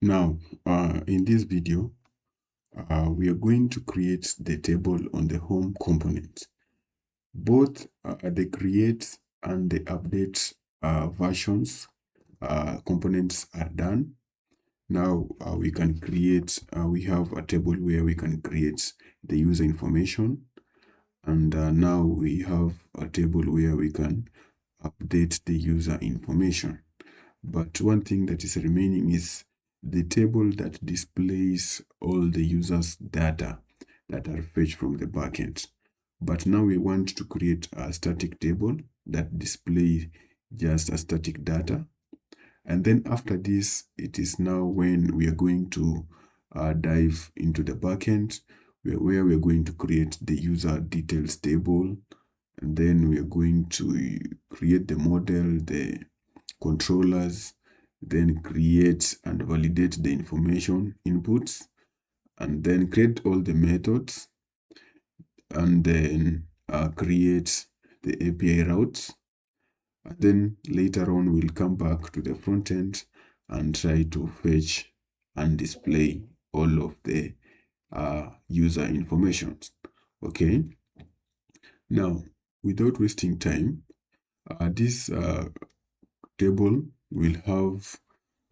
Now, in this video, we are going to create the table on the home component. Both the create and the update versions components are done. Now we can create, we have a table where we can create the user information. And now we have a table where we can update the user information. But one thing that is remaining is the table that displays all the users' data that are fetched from the backend. But now we want to create a static table that displays just a static data. And then after this, it is now when we are going to dive into the backend, where we are going to create the user details table. And then we are going to create the model, the controllers, then create and validate the information inputs, and then create all the methods, and then create the API routes. And then later on, we'll come back to the front end and try to fetch and display all of the user information. Okay. Now, without wasting time, this table will have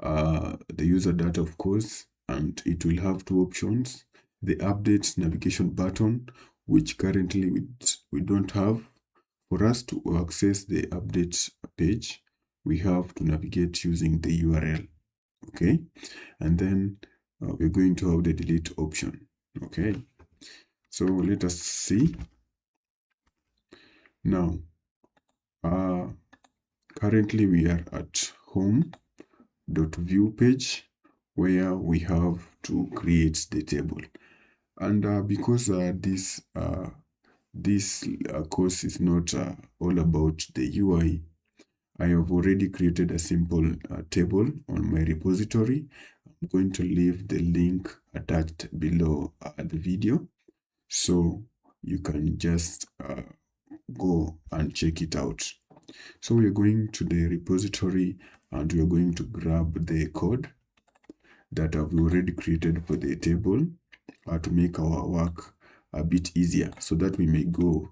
the user data, of course, and it will have two options: the update navigation button, which currently we don't have. For us to access the update page, we have to navigate using the URL. Okay, and then we're going to have the delete option. Okay, so let us see now. Currently we are at home.view page, where we have to create the table. And because this course is not all about the UI, I have already created a simple table on my repository. I'm going to leave the link attached below the video, so you can just go and check it out. So we're going to the repository and we're going to grab the code that I've already created for the table to make our work a bit easier, so that we may go,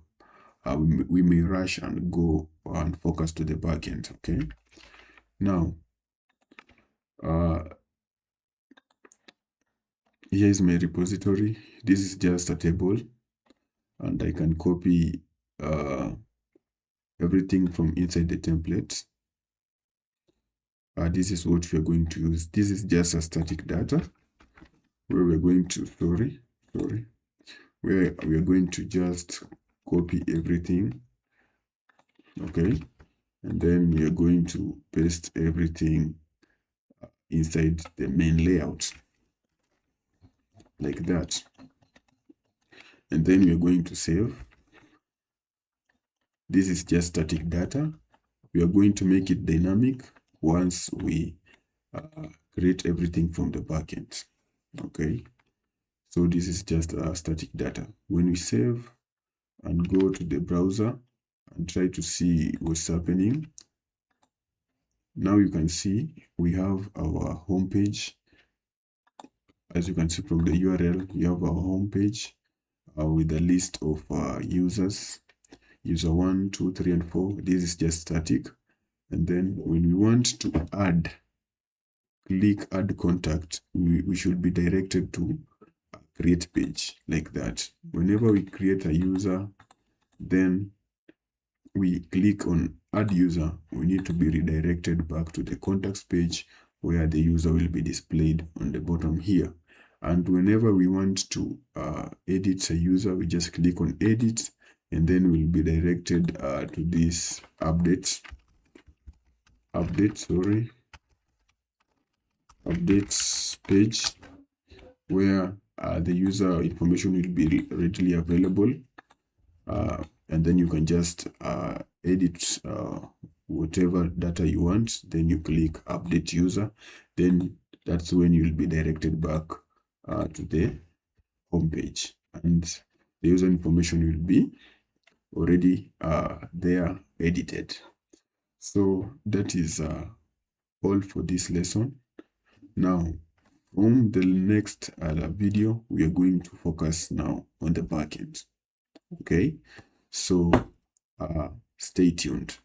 we may rush and go and focus to the backend. Okay. Now, here is my repository. This is just a table, and I can copy everything from inside the template. This is what we're going to use. This is just a static data where we're going to, where we are going to just copy everything. Okay. And then we are going to paste everything inside the main layout like that. And then we are going to save. This is just static data. We are going to make it dynamic once we create everything from the backend. Okay. So this is just static data. When we save and go to the browser and try to see what's happening, now you can see we have our home page. As you can see from the URL, we have our home page with a list of users, user 1, 2, 3, and 4. This is just static. And then when we want to click add contact, we should be directed to a create page like that. Whenever we create a user, then we click on add user, we need to be redirected back to the contacts page, where the user will be displayed on the bottom here. And whenever we want to edit a user, we just click on edit, and then we'll be directed to this updates page, where the user information will be readily available. And then you can just edit whatever data you want. Then you click update user. Then that's when you'll be directed back to the home page, and the user information will be already there edited. So that is all for this lesson. Now, From the next video, we are going to focus now on the backend. Okay, so stay tuned.